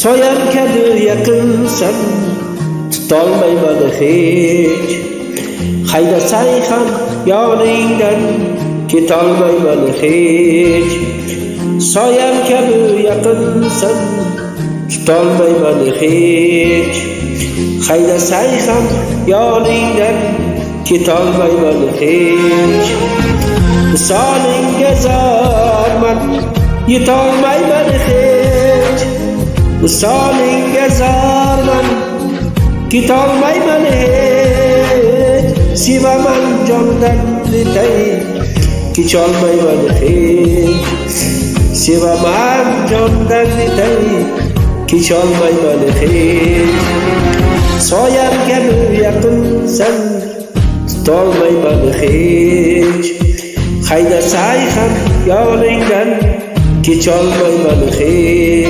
soyam kabi yaqinsan, tutolmayman hech. Haydasang ham yoningdan ketolmayman hech. Soyam kabi yaqinsan, tutolmayman hech. Haydasang ham yoningdan ketolmayman hech. Misolingga zorman, yetolmayman hech. Misolingga zorman, ketolmayman hech. Sevaman jondan netay, kecholmayman hech. Sevaman jondan netay, kecholmayman hech. Soyam kabi yaqinsan, tutolmayman hech. Haydasang ham yoningdan kecholmayman hech.